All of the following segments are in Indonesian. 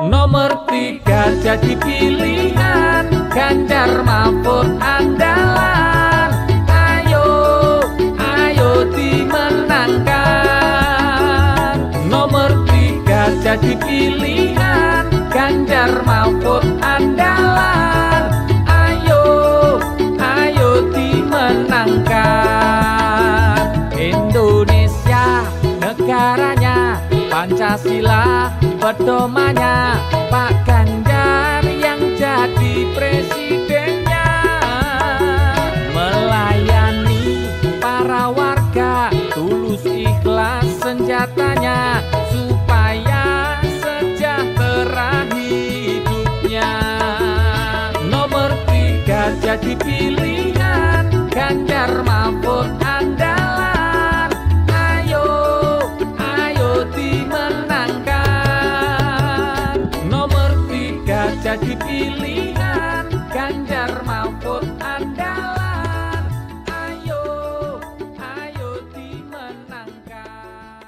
Nomor 3 jadi pilihan, Ganjar Mahfud andalan. Ayo, ayo dimenangkan. Nomor 3 jadi pilihan, Ganjar Mahfud andalan. Ayo, ayo dimenangkan. Indonesia negaranya, Pancasila pedomannya, Pak Ganjar yang jadi presidennya. Melayani para warga, tulus ikhlas senjatanya, supaya sejahtera hidupnya. Nomor 3 jadi pilihan, Ganjar Mahfud andalan. Ayo, ayo dimenangkan. Nomor 3 jadi pilihan, Ganjar Mahfud andalan. Ayo, ayo dimenangkan.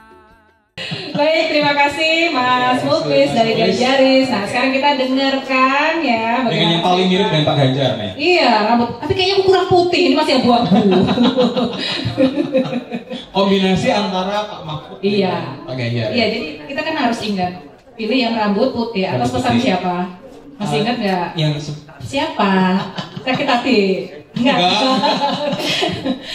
Baik, terima kasih Mas Muklis dari Ganjaris. Nah, sekarang kita dengarkan ya. Dengan yang paling mirip dengan Pak Ganjar nih. Iya, rambut. Tapi kayaknya kurang putih, ini masih abu-abu. Kombinasi antara Pak Mahfud Iya. dan Pak Ganjar. Iya, jadi kita kan harus ingat. Pilih yang rambut putih. Atas pesan siapa? Masih ingat nggak? Yang Siapa? Sakit hati? Enggak.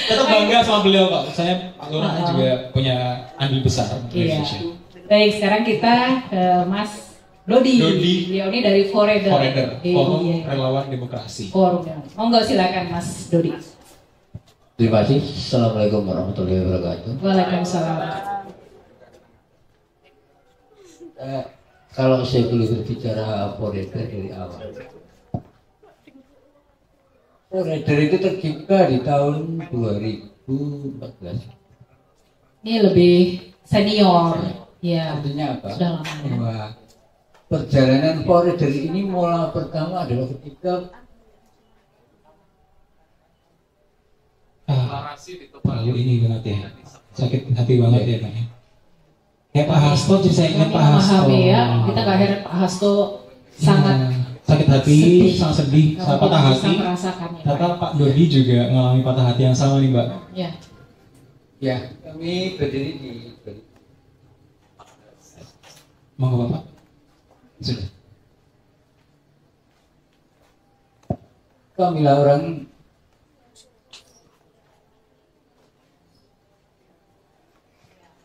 tetap bangga sama beliau Pak. Saya Pak Lurah juga punya andil besar untuk Iya. Indonesia. Baik, sekarang kita ke Mas Dodi. Dodi. Beliau ini dari Forever. Forever, Forum Iya. Relawan Demokrasi. Forum. Monggo silakan Mas Dodi. Terima kasih. Assalamualaikum warahmatullahi wabarakatuh. Waalaikumsalam. Kalau saya boleh berbicara Forever dari awal. Forever itu tercipta di tahun 2014. Ini lebih senior. Ya. Artinya apa? Sudah lama ya. Bahwa perjalanan Forever ini mulai pertama adalah ketika Terlalu ini banget ya. Sakit hati banget ya Pak. Kayak Pak Hasto, jadi saya ingat Kami Pak Hasto. memahami ya. Kita nggak heran Pak Hasto sangat sakit hati, sangat sedih, sangat patah bisa hati. merasakannya. Ternyata Pak Dodi juga mengalami patah hati yang sama nih Mbak. Ya. ya kami berdiri di Monggo Bapak. sudah. Kamilah orang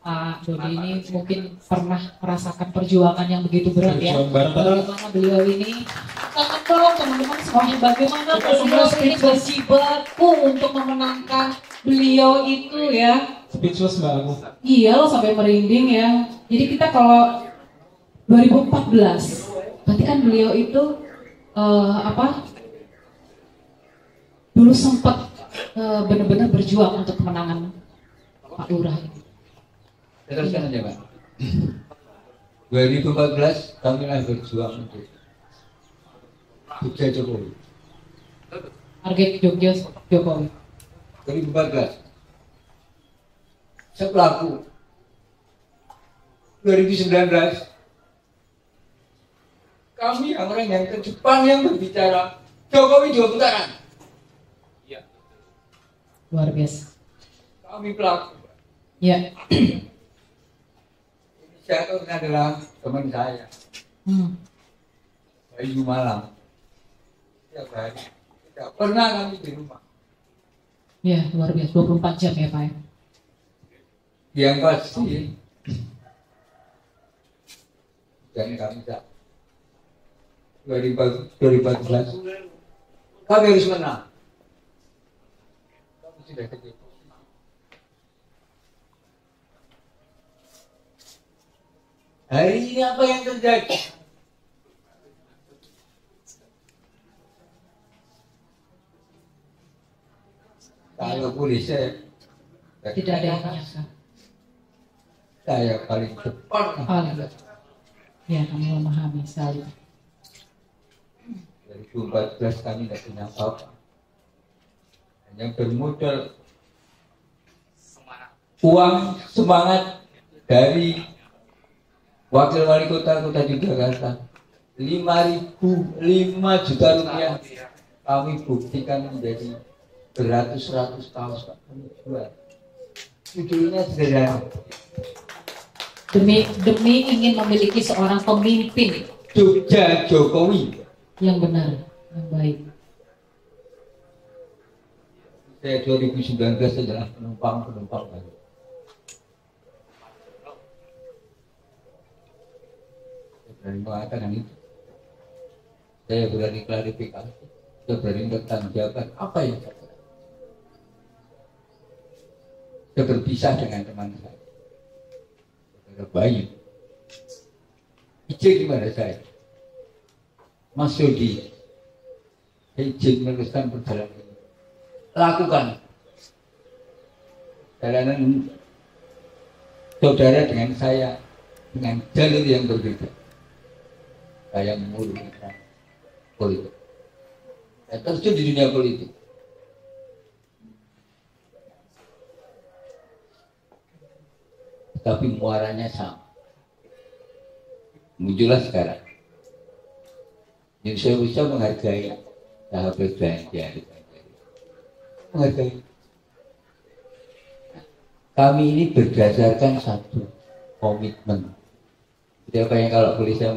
Pak Dodi ini mungkin pernah merasakan perjuangan yang begitu berat ya. Perjuangan bareng. Bagaimana beliau ini kangen dong teman-teman semuanya, bagaimana beliau ini berjibaku untuk memenangkan beliau itu ya. Speechless Mbak aku. Iya loh, sampai merinding ya. Jadi kita kalau 2014 berarti kan beliau itu dulu sempat benar-benar berjuang untuk kemenangan Pak Lurah. teruskan aja Pak. 2014 kami lah berjuang untuk Jogja Jokowi. Target Jogja Jokowi. 2014 saya pelaku. 2019 kami orang yang terdepan yang berbicara Jokowi 2 putaran. Luar biasa. Kami pelaku. Ya. Inisiator adalah teman saya, Bayu Malam. Setiap hari, tidak pernah kami di rumah. Ya, luar biasa. 24 jam ya Pak ya. Yang pasti, dan kami tak 2014 kami harus menang. Kami sudah kecewa. Hari ini apa yang terjadi? Kalau polisi Tidak ada yang menyangka. saya paling depan. Ya, kami memahami sekali. 2014 kami tidak punya apa-apa, hanya bermodal uang semangat dari wakil wali kota Jakarta, 5 juta rupiah kami buktikan menjadi beratus-ratus kaos Pak. Kami jual. Judulnya sederhana. Demi ingin memiliki seorang pemimpin Jogja Jokowi. yang benar, yang baik. Saya 2019 adalah penumpang baru. Saya berani mengatakan itu. Saya berani klarifikasi. Saya berani bertanggung apa yang saya lakukan. Saya berpisah dengan teman saya. Saudara Bayu. Izin kepada saya. Mas Yodi. Izin meneruskan perjalanan ini. Lakukan. Jalanan saudara dengan saya dengan jalur yang berbeda. Saya menguruskan politik. Saya terjun di dunia politik. Tapi muaranya sama. Muncullah sekarang. Yang saya bisa menghargai sahabat Ganjar. Menghargai. Kami ini berdasarkan satu komitmen. Siapa yang kalau boleh saya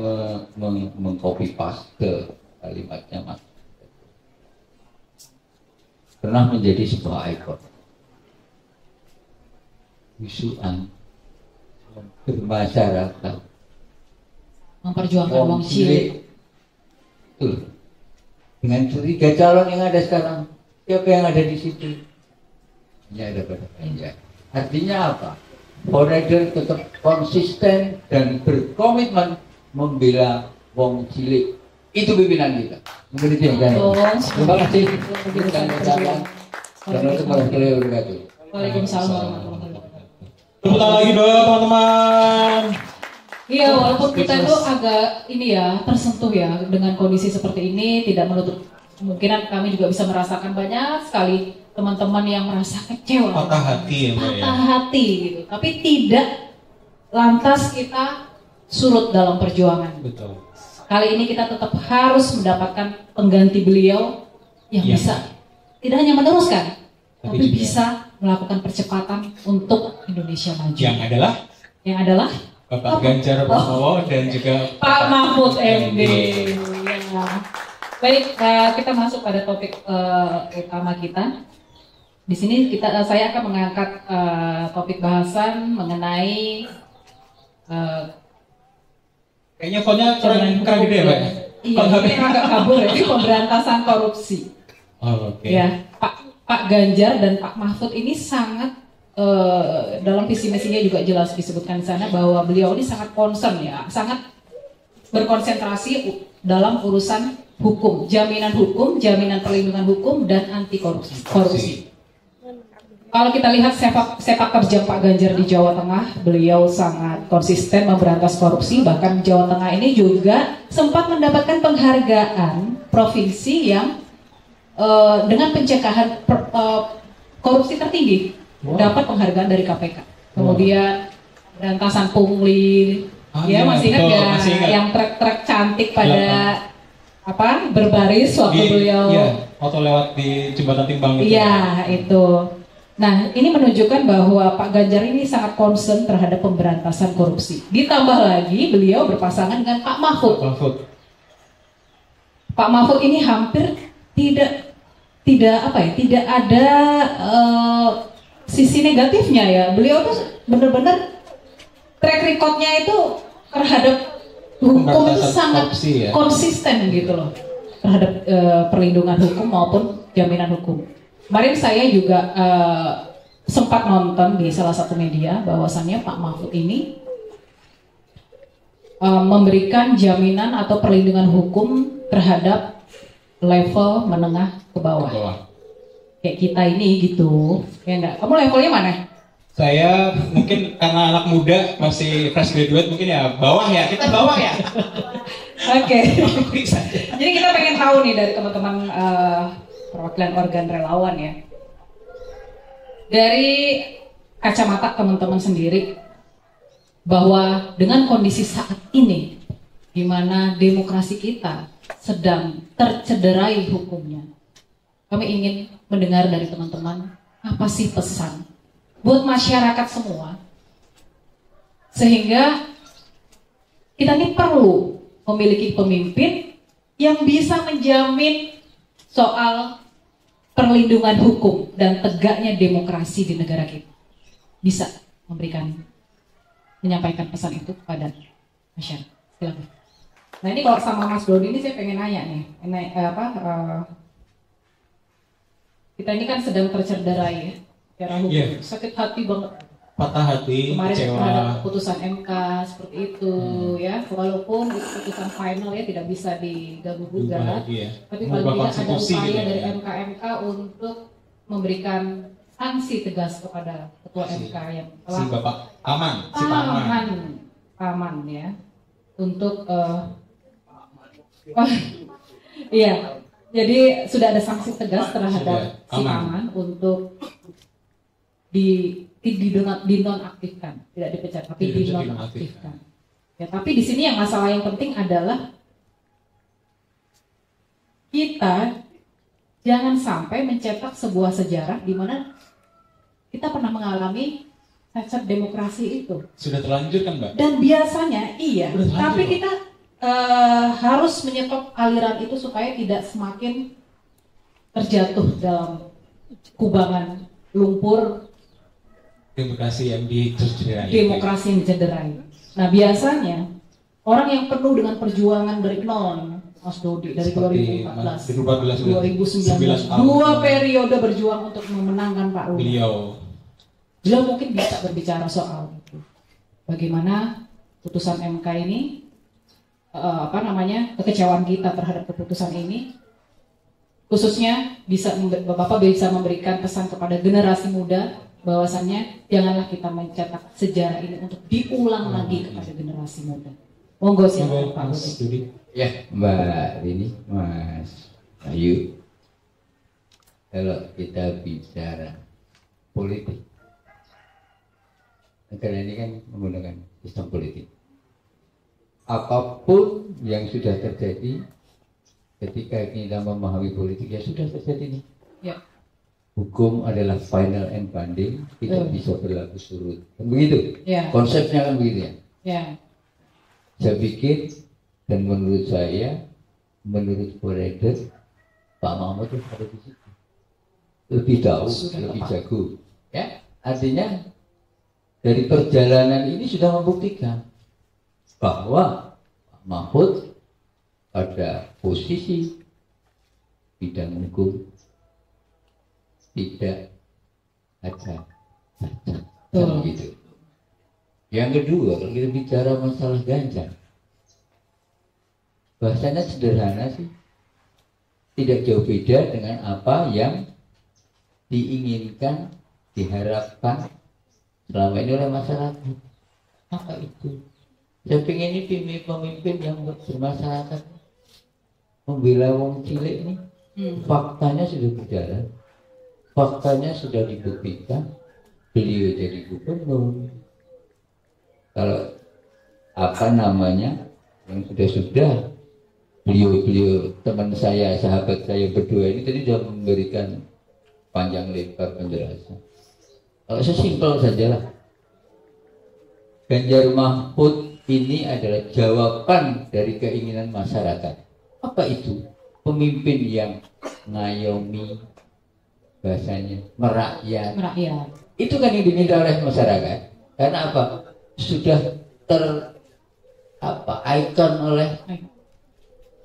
mengcopy paste kalimatnya Mas, pernah menjadi sebuah ikon wisuan bermasyarakat, Memperjuangkan wong cilik. Betul. Dengan 3 calon yang ada sekarang, siapa yang ada di situ? Ini ada pada Ganjar. Artinya apa? Forader tetap konsisten dan berkomitmen membela wong cilik. Itu pimpinan kita. Mungkin itu yang saya. Terima kasih. Waalaikumsalam warahmatullahi wabarakatuh. Tepuk tangan lagi dong teman-teman. Iya, walaupun kita itu agak ini ya tersentuh ya dengan kondisi seperti ini, tidak menutup kemungkinan kami juga bisa merasakan banyak sekali teman-teman yang merasa kecewa, Patah hati ya Mbak ya. patah hati gitu. Tapi tidak lantas kita surut dalam perjuangan. Betul. Kali ini kita tetap harus mendapatkan pengganti beliau yang Iya. bisa tidak hanya meneruskan, Tapi tapi juga bisa melakukan percepatan untuk Indonesia maju. Yang adalah Bapak Bapak Ganjar Pranowo dan juga Pak Mahfud MD. Ya. Baik, kita masuk pada topik utama kita. Di sini saya akan mengangkat topik bahasan mengenai kayaknya fontnya kurang gede ya Mbak? Iya, ini agak kabur ya, pemberantasan korupsi. Oh, oke. Ya, Pak Ganjar dan Pak Mahfud ini sangat dalam visi misinya juga jelas disebutkan di sana bahwa beliau ini sangat concern ya, sangat berkonsentrasi dalam urusan hukum, jaminan perlindungan hukum dan anti korupsi. Kalau kita lihat sepak terjang Pak Ganjar di Jawa Tengah, beliau sangat konsisten memberantas korupsi. Bahkan Jawa Tengah ini juga sempat mendapatkan penghargaan provinsi yang dengan pencegahan korupsi tertinggi. Dapat penghargaan dari KPK. Kemudian pemberantasan pungli, masih ingat ya, yang truk-truk cantik pada berbaris waktu beliau. Iya, waktu lewat di jembatan timbang itu. Iya, itu. Nah, ini menunjukkan bahwa Pak Ganjar ini sangat concern terhadap pemberantasan korupsi. Ditambah lagi beliau berpasangan dengan Pak Mahfud. Pak Mahfud ini hampir tidak ada sisi negatifnya ya. Beliau tuh benar-benar track recordnya itu terhadap hukum itu sangat korupsi, ya? Konsisten gitu loh terhadap perlindungan hukum maupun jaminan hukum. Kemarin saya juga sempat nonton di salah satu media bahwasannya Pak Mahfud ini memberikan jaminan atau perlindungan hukum terhadap level menengah ke bawah. Kayak kita ini gitu, ya enggak? Kamu levelnya mana? Saya mungkin karena anak muda masih fresh graduate mungkin ya bawah ya, kita bawah ya. Oke. Jadi kita pengen tahu nih dari teman-teman perwakilan organ relawan ya. Dari kacamata teman-teman sendiri bahwa dengan kondisi saat ini di mana demokrasi kita sedang tercederai hukumnya. Kami ingin mendengar dari teman-teman, apa sih pesan buat masyarakat semua, sehingga kita ini perlu memiliki pemimpin yang bisa menjamin soal perlindungan hukum dan tegaknya demokrasi di negara kita. Bisa menyampaikan pesan itu kepada masyarakat. Silakan. Nah ini kalau sama Mas Dodi ini saya pengen nanya nih, kita ini kan sedang tercederai ya, secara hukum, sakit hati banget. Patah hati, kemarin kecewa. terhadap keputusan MK seperti itu ya, walaupun itu keputusan final ya tidak bisa diganggu gugat, tapi paling tidak ada upaya dari MK untuk memberikan sanksi tegas kepada ketua MK yang telah si Bapak Aman ya untuk iya, jadi sudah ada sanksi tegas terhadap si Aman untuk dinonaktifkan, tidak dipecat tapi dinonaktifkan. Ya, tapi di sini yang masalah yang penting adalah kita jangan sampai mencetak sebuah sejarah di mana kita pernah mengalami cacat demokrasi itu. Sudah terlanjur kan, Mbak? Dan biasanya iya, tapi kita harus menyetop aliran itu supaya tidak semakin terjatuh dalam kubangan lumpur demokrasi yang dicederai. Nah biasanya orang yang penuh dengan perjuangan dari nol, Mas Dodi, dari 2014, 2019, 2 periode berjuang untuk memenangkan Pak Lula. Beliau mungkin bisa berbicara soal itu. Bagaimana putusan MK ini, kekecewaan kita terhadap keputusan ini, khususnya Bapak bisa memberikan pesan kepada generasi muda bahwasannya janganlah kita mencetak sejarah ini untuk diulang lagi kepada generasi muda. Monggo silakan Pak Dodi. Ya, Mbak Rini, Mas Ayu. Kalau kita bicara politik, negara ini kan menggunakan sistem politik. Apapun yang sudah terjadi ketika kita memahami politik, ya sudah terjadi nih. Ya. Hukum adalah final and binding, tidak bisa berlaku surut. Kan begitu? Ya. Konsepnya kan begitu ya. Ya. Saya pikir dan menurut saya, menurut Forader, Pak Mahmud itu ada di situ. Lebih tahu, lebih jago. Ya, artinya dari perjalanan ini sudah membuktikan bahwa Pak Mahfud pada posisi bidang hukum tidak ada cacat gitu. Yang kedua, kalau kita bicara masalah Ganjar, bahasanya sederhana sih, tidak jauh beda dengan apa yang diinginkan, diharapkan selama ini oleh masyarakat. Apa itu? Saya ingin ini pemimpin yang bermasyarakat, membela wong cilik ini. Faktanya sudah berjalan, faktanya sudah dibuktikan. Beliau jadi gubernur. Kalau yang sudah beliau teman saya, sahabat saya berdua ini tadi sudah memberikan panjang lebar penjelasan. Kalau sesimpel sajalah, Ganjar Mahfud ini adalah jawaban dari keinginan masyarakat. Apa itu? Pemimpin yang ngayomi, bahasanya merakyat. Itu kan yang diminta oleh masyarakat. Karena apa? Sudah ikon oleh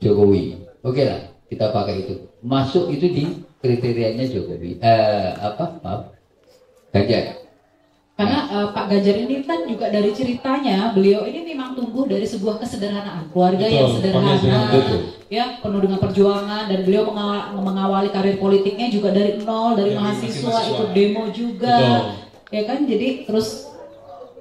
Jokowi. Oke lah, kita pakai itu. Masuk itu di kriterianya Jokowi. Ganjar. Karena Pak Ganjar ini kan juga dari ceritanya, beliau ini memang tumbuh dari sebuah kesederhanaan, keluarga yang sederhana, ya penuh dengan perjuangan, dan beliau mengawali karir politiknya juga dari nol, dari mahasiswa, ikut demo juga, ya kan. Jadi terus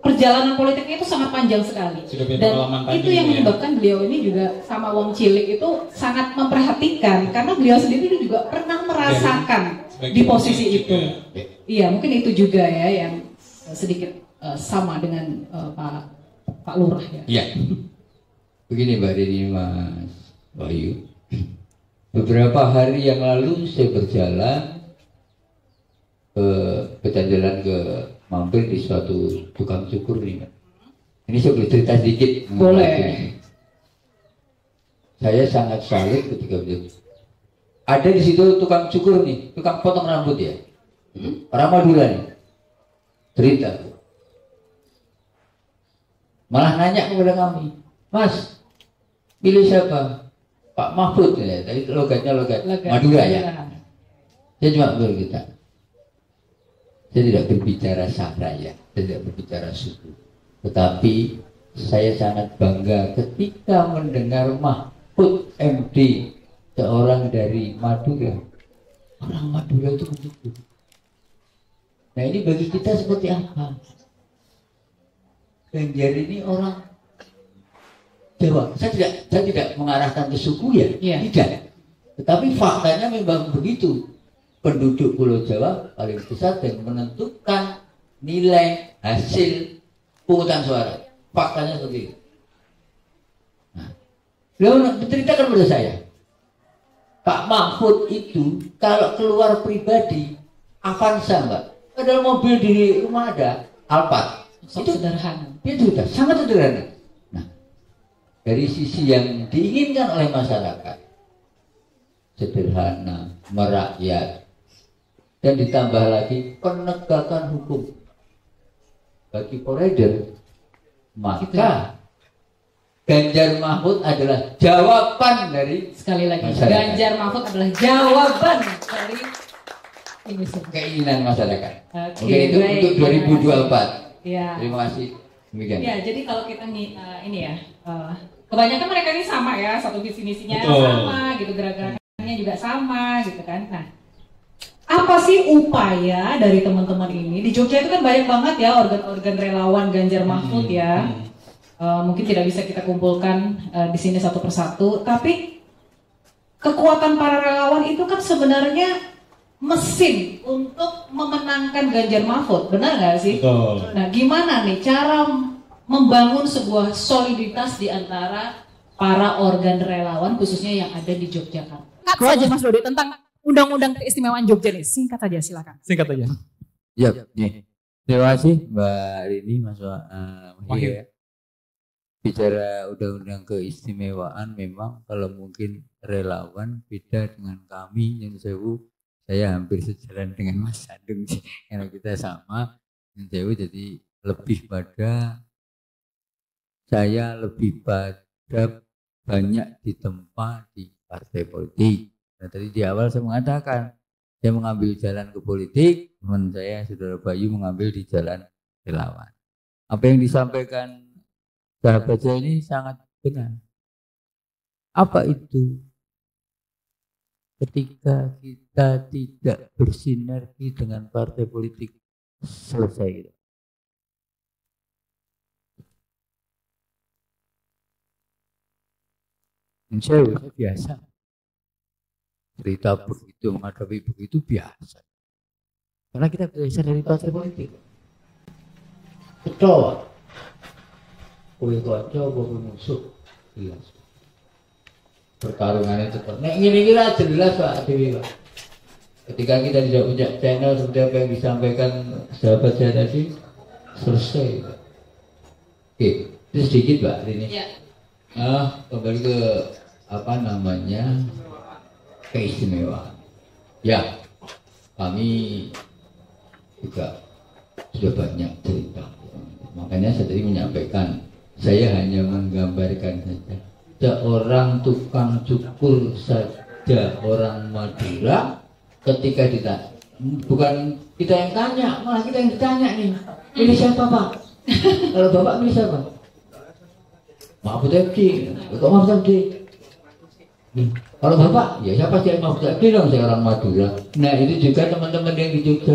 perjalanan politiknya itu sangat panjang sekali, dan itu yang menyebabkan beliau ini juga sama wong cilik itu sangat memperhatikan, karena beliau sendiri juga pernah merasakan di posisi itu. Iya, mungkin itu juga ya yang sedikit sama dengan Pak Lurah ya. Iya. Begini Mbak Rini, Mas Wahyu. Beberapa hari yang lalu saya berjalan mampir di suatu tukang cukur nih. Ini saya boleh cerita sedikit. Boleh. Saya sangat salut ketika ada di situ tukang cukur nih, tukang potong rambut ya. Orang Madura nih. Cerita. Malah nanya kepada kami, Mas, pilih siapa? Pak Mahfud ya, tadi logatnya logat Madura ya. Saya cuma berkata, saya tidak berbicara sara ya, saya tidak berbicara suku. Tetapi saya sangat bangga ketika mendengar Mahfud MD, seorang dari Madura. Orang Madura itu begitu. Nah ini bagi kita seperti apa? Ganjar ini orang Jawa. Saya tidak mengarahkan ke suku ya, tidak. Tetapi faktanya memang begitu. Penduduk Pulau Jawa paling besar dan menentukan nilai hasil pungutan suara. Faktanya seperti itu. Nah, beliau menceritakan kepada saya, Pak Mahfud itu kalau keluar pribadi Avanza Mbak, padahal mobil di rumah ada Alphard. Itu sederhana. Itu sudah sangat sederhana. Dari sisi yang diinginkan oleh masyarakat, sederhana, merakyat, dan ditambah lagi penegakan hukum bagi provider, maka Ganjar Mahfud adalah jawaban dari, sekali lagi, masyarakat. Ganjar Mahfud adalah jawaban dari ini keinginan masyarakat. Oke, itu untuk 2024. Ya. Terima kasih. Demikian. Ya, jadi kalau kita ini ya, kebanyakan mereka ini sama ya, satu visi misinya Betul. sama, gitu, gerak-gerakannya juga sama, gitu kan. Nah, apa sih upaya dari teman-teman ini? Di Jogja itu kan banyak banget ya organ-organ relawan Ganjar Mahfud ya. Mungkin tidak bisa kita kumpulkan di sini satu persatu, tapi kekuatan para relawan itu kan sebenarnya mesin untuk memenangkan Ganjar Mahfud, benar nggak sih? Betul. Nah, gimana nih cara membangun sebuah soliditas di antara para organ relawan khususnya yang ada di Yogyakarta? Singkat saja Mas Dodi tentang Undang-Undang Keistimewaan Jogja nih, singkat saja silakan. Singkat aja. Ya, nih. Terima kasih Mbak Rini, Mas Wahyu ya. Bicara Undang-Undang Keistimewaan, memang kalau mungkin relawan beda dengan kami yang saya hampir sejalan dengan Mas Sandung sih, karena kita sama yang Dewi, jadi saya lebih pada banyak ditempa di partai politik. Nah tadi di awal saya mengatakan saya mengambil jalan ke politik, teman saya Saudara Bayu mengambil di jalan relawan. Apa yang disampaikan sahabat saya ini sangat benar. Apa itu? Ketika kita tidak bersinergi dengan partai politik, selesai gitu. Saya biasa. Cerita begitu, menghadapi begitu biasa. Karena kita belajar dari partai politik. Betul. Kowe kanca apa musuh? Jelas. Pertarungannya tetap. Nah ini kira jelas Pak Dewi Pak. Ketika kita tidak punya channel seperti apa yang disampaikan sahabat saya tadi, selesai. Oke, itu sedikit Pak ini. Ya. Kembali ke keistimewaan. Ya, kami juga sudah banyak cerita. Makanya saya tadi menyampaikan, saya hanya menggambarkan saja. Seorang tukang cukur saja orang Madura ketika ditanya, bukan kita yang tanya, malah kita yang ditanya nih, ini siapa Pak? Kalau Bapak pilih siapa? Mahfud MD. Kok Mahfud MD? Kalau Bapak, ya siapa sih Mahfud MD dong, saya orang Madura. Nah itu juga teman-teman yang di Jogja.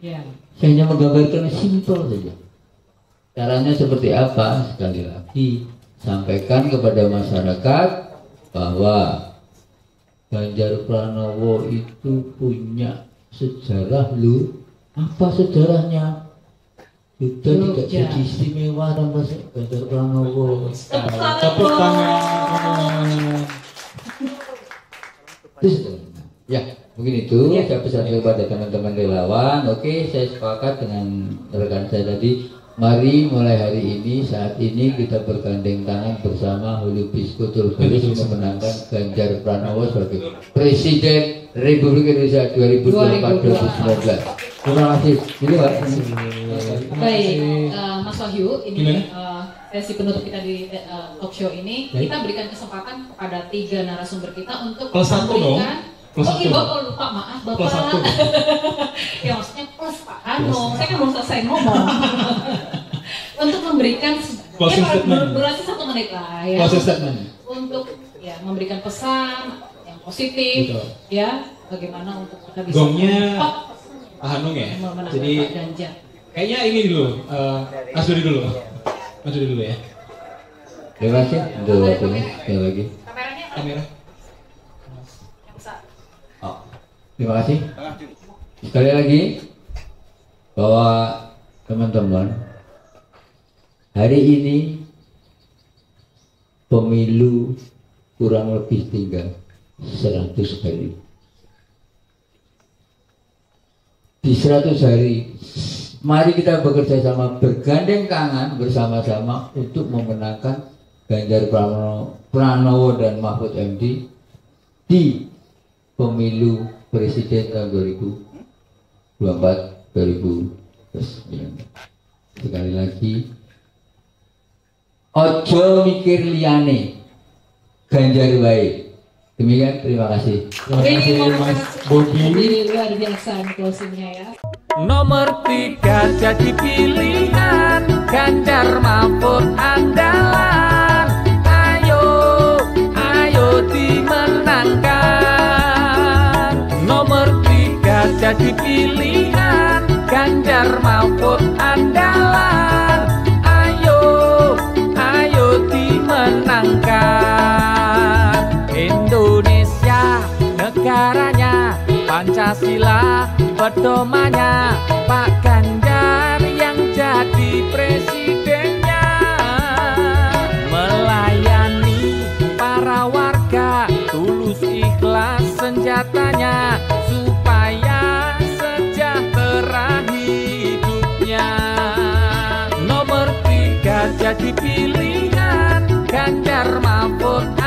Ya. Saya hanya menggambarkan simpel saja. Caranya seperti apa? Sekali lagi sampaikan kepada masyarakat bahwa Ganjar Pranowo itu punya sejarah loh. Apa sejarahnya? Kita tidak jadi istimewa tanpa Ganjar Pranowo. Tepuk tangan. Ya, mungkin itu saya pesan kepada teman-teman relawan. Oke, saya sepakat dengan rekan saya tadi. Mari mulai hari ini, saat ini kita bergandeng tangan bersama Hulu Bisco Turbulis memenangkan Ganjar Pranowo sebagai Presiden Republik Indonesia 2024-2019. Terima kasih. Ini Pak. Baik, Mas Wahyu, ini sesi penutup kita di talk show ini, kita berikan kesempatan kepada 3 narasumber kita untuk Plus 1 dong. Plus oh iya 1. Bapak lupa, maaf Bapak. Plus 1. Ya maksudnya plus Pak Ano, saya kan belum selesai ngomong. Untuk memberikan Closing statement. durasi 1 menit lah ya. Closing statement. Untuk ya memberikan pesan yang positif. Betul. Ya, bagaimana untuk kita bisa Gongnya Pak Hanung ya. memenangkan Jadi Pak Ganjar. kayaknya ini dulu, Mas Dodi dulu. Mas Dodi dulu ya. Terima kasih untuk waktunya. Sekali lagi. Kameranya Kamera. yang besar. Terima kasih. Sekali lagi bahwa teman-teman, hari ini pemilu kurang lebih tinggal 100 hari. Di 100 hari, mari kita bekerja sama, bergandeng tangan bersama-sama untuk memenangkan Ganjar Pranowo dan Mahfud MD di pemilu presiden tahun 2024-2029. Sekali lagi, ojo mikir liane, Ganjar baik. Demikian, terima kasih. Terima kasih Mas Bodi. Ini luar biasa closingnya ya. Nomor 3 jadi pilihan, Ganjar Mahfud andalan. Ayo, ayo dimenangkan. Nomor 3 jadi pilihan, Ganjar Mahfud andalan. Ayo, ayo dimenangkan. Indonesia negaranya, Pancasila pedomannya, Pak Ganjar yang jadi presidennya. Melayani para warga, tulus ikhlas senjatanya, supaya sejahtera hidupnya. Nomor 3 jadi pilihan, Ganjar Mahfud